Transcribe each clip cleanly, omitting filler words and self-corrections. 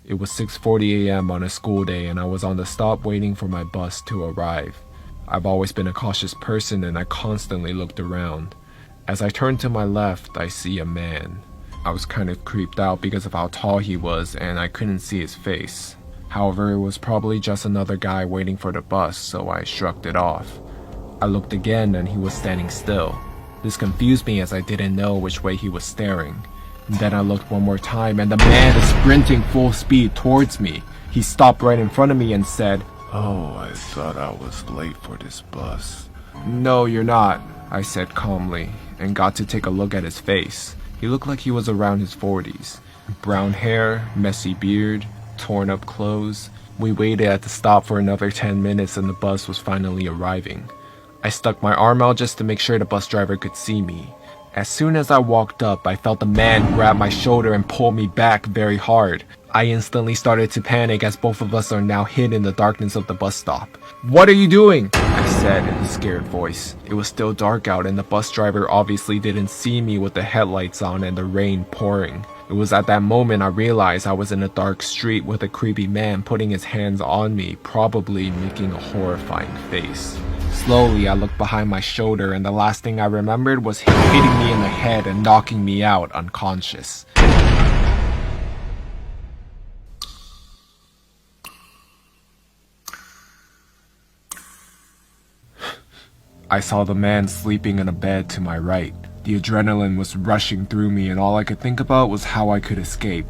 It was 6:40 a.m. on a school day and I was on the stop waiting for my bus to arrive. I've always been a cautious person and I constantly looked around. As I turned to my left, I see a man. I was kind of creeped out because of how tall he was and I couldn't see his face. However, it was probably just another guy waiting for the bus, so I shrugged it off. I looked again and he was standing still. This confused me as I didn't know which way he was staring. And then I looked one more time and the man is sprinting full speed towards me. He stopped right in front of me and said, "Oh, I thought I was late for this bus." "No, you're not," I said calmly, and got to take a look at his face. He looked like he was around his 40s. Brown hair, messy beard, torn up clothes. We waited at the stop for another 10 minutes and the bus was finally arriving. I stuck my arm out just to make sure the bus driver could see me. As soon as I walked up, I felt the man grab my shoulder and pull me back very hard. I instantly started to panic as both of us are now hid in the darkness of the bus stop. "What are you doing?" I said in a scared voice. It was still dark out and the bus driver obviously didn't see me with the headlights on and the rain pouring. It was at that moment I realized I was in a dark street with a creepy man putting his hands on me, probably making a horrifying face. Slowly, I looked behind my shoulder and the last thing I remembered was him hitting me in the head and knocking me out unconscious. I saw the man sleeping in a bed to my right. The adrenaline was rushing through me and all I could think about was how I could escape.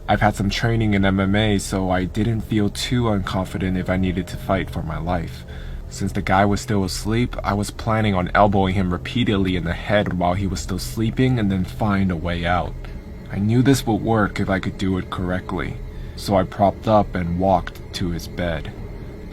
I've had some training in MMA, so I didn't feel too unconfident if I needed to fight for my life. Since the guy was still asleep, I was planning on elbowing him repeatedly in the head while he was still sleeping and then find a way out. I knew this would work if I could do it correctly, so I propped up and walked to his bed.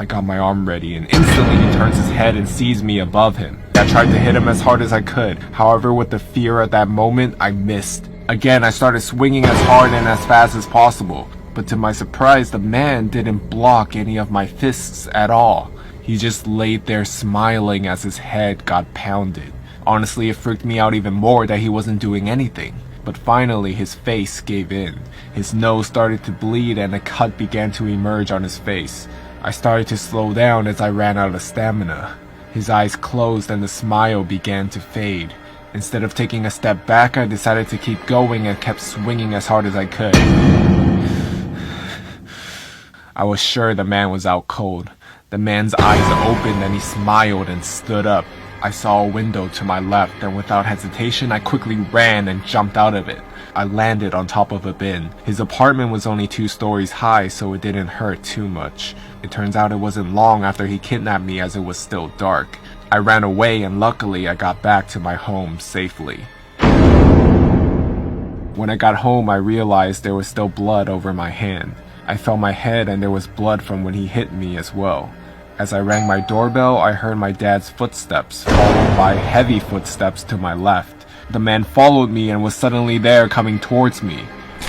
I got my arm ready and instantly he turns his head and sees me above him. I tried to hit him as hard as I could. However, with the fear at that moment, I missed. Again, I started swinging as hard and as fast as possible. But to my surprise, the man didn't block any of my fists at all. He just laid there smiling as his head got pounded. Honestly, it freaked me out even more that he wasn't doing anything. But finally, his face gave in. His nose started to bleed and a cut began to emerge on his face. I started to slow down as I ran out of stamina. His eyes closed and the smile began to fade. Instead of taking a step back, I decided to keep going and kept swinging as hard as I could. I was sure the man was out cold. The man's eyes opened and he smiled and stood up. I saw a window to my left and without hesitation I quickly ran and jumped out of it. I landed on top of a bin. His apartment was only 2 stories high, so it didn't hurt too much. It turns out it wasn't long after he kidnapped me as it was still dark. I ran away and luckily I got back to my home safely. When I got home I realized there was still blood over my hand. I felt my head and there was blood from when he hit me as well. As I rang my doorbell, I heard my dad's footsteps, followed by heavy footsteps to my left. The man followed me and was suddenly there coming towards me.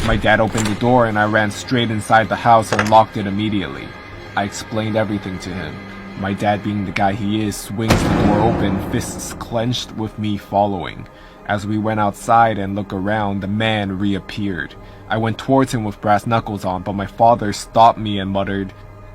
My dad opened the door and I ran straight inside the house and locked it immediately. I explained everything to him. My dad, being the guy he is, swings the door open, fists clenched with me following. As we went outside and looked around, the man reappeared. I went towards him with brass knuckles on, but my father stopped me and muttered,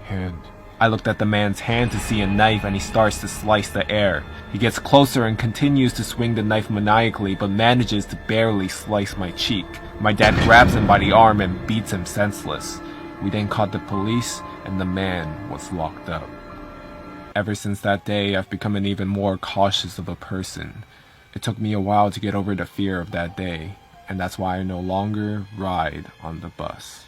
"Hand." I looked at the man's hand to see a knife and he starts to slice the air. He gets closer and continues to swing the knife maniacally but manages to barely slice my cheek. My dad grabs him by the arm and beats him senseless. We then called the police and the man was locked up. Ever since that day, I've become an even more cautious of a person. It took me a while to get over the fear of that day, and that's why I no longer ride on the bus.